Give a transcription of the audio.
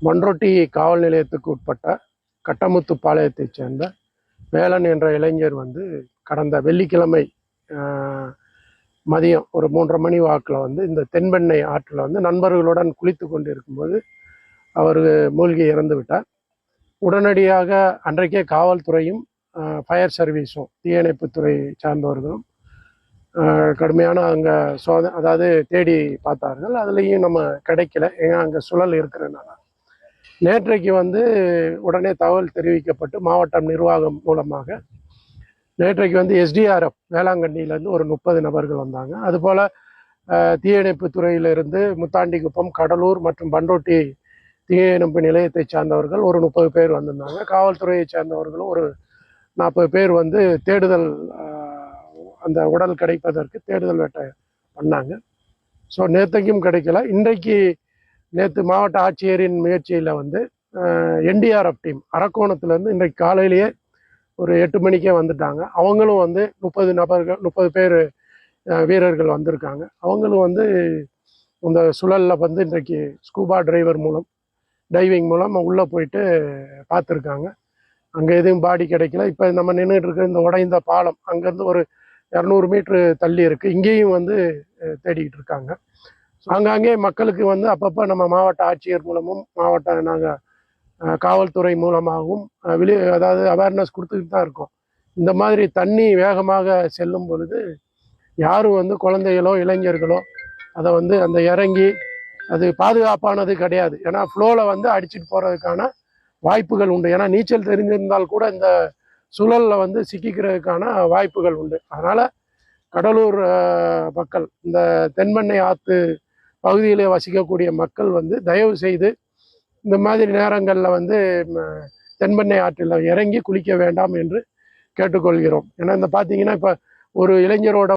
மண்ரொட்டி காவல் நிலையத்துக்கு உட்பட்ட கட்டமுத்துப்பாளையத்தைச் சேர்ந்த வேலன் என்ற இளைஞர் வந்து கடந்த வெள்ளிக்கிழமை மதியம் ஒரு 3:30 மணி வாக்கில் வந்து இந்த தென்பெண்ணை ஆற்றில் வந்து நண்பர்களுடன் குளித்து கொண்டு இருக்கும்போது அவர் மூழ்கி இறந்து விட்டார். உடனடியாக அன்றைக்கே காவல்துறையும் ஃபயர் சர்வீஸும் தீயணைப்புத்துறை சார்ந்தவர்களும் கடுமையான அங்கே அதாவது தேடி பார்த்தார்கள். அதுலேயும் நம்ம கிடைக்கல, ஏன்னா அங்கே சுழல் இருக்கிறதுனால. நேற்றைக்கு வந்து உடனே தகவல் தெரிவிக்கப்பட்டு மாவட்டம் நிர்வாகம் மூலமாக நேற்றைக்கு வந்து எஸ்டிஆர்எஃப் வேளாங்கண்ணியிலேருந்து ஒரு 30 நபர்கள் வந்தாங்க. அதுபோல் தீயணைப்பு துறையிலிருந்து முத்தாண்டிக்குப்பம், கடலூர் மற்றும் பண்ருட்டி தீயணைப்பு நிலையத்தை சார்ந்தவர்கள் ஒரு 30 பேர் வந்திருந்தாங்க. காவல்துறையை சார்ந்தவர்களும் ஒரு 40 பேர் வந்து தேடுதல், அந்த உடல் கிடைப்பதற்கு தேடுதல் வேட்டை பண்ணாங்க. ஸோ நேற்றைக்கும் கிடைக்கல. நேற்று மாவட்ட ஆட்சியரின் முயற்சியில் வந்து என்டிஆர்எஃப் டீம் அரக்கோணத்துலேருந்து இன்றைக்கு காலையிலேயே ஒரு 8 மணிக்கே வந்துட்டாங்க. அவங்களும் வந்து 30 பேர் வீரர்கள் வந்திருக்காங்க. அவங்களும் வந்து இந்த சுழலில் வந்து இன்றைக்கு ஸ்கூபா டைவிங் மூலம் உள்ளே போயிட்டு பார்த்துருக்காங்க. அங்கே எதுவும் பாடி கிடைக்கல. இப்போ நம்ம நின்றுட்டு இருக்க இந்த உடைந்த பாலம் அங்கேருந்து ஒரு 200 மீட்ரு தள்ளி இருக்குது. இங்கேயும் வந்து தேடிக்கிட்டு இருக்காங்க. ஆங்காங்கே மக்களுக்கு வந்து அப்பப்போ நம்ம மாவட்ட ஆட்சியர் மூலமும் நாங்கள் காவல்துறை மூலமாகவும் அதாவது அவேர்னஸ் கொடுத்துக்கிட்டு தான் இருக்கோம். இந்த மாதிரி தண்ணி வேகமாக செல்லும் பொழுது யாரும் வந்து குழந்தைகளோ இளைஞர்களோ அதை வந்து அந்த இறங்கி அது பாதுகாப்பானது கிடையாது. ஏன்னா ஃப்ளோவில் வந்து அடிச்சுட்டு போகிறதுக்கான வாய்ப்புகள் உண்டு. ஏன்னா நீச்சல் தெரிஞ்சிருந்தால் கூட இந்த சுழலில் வந்து சிக்கிக்கிறதுக்கான வாய்ப்புகள் உண்டு. அதனால் கடலூர் மக்கள், இந்த தென்பெண்ணை ஆற்று பகுதியிலே வசிக்கக்கூடிய மக்கள் வந்து தயவு செய்து இந்த மாதிரி நேரங்களில் வந்து தென்பெண்ணை ஆற்றில் இறங்கி குளிக்க வேண்டாம் என்று கேட்டுக்கொள்கிறோம். ஏன்னா இந்த பார்த்தீங்கன்னா இப்போ ஒரு இளைஞரோட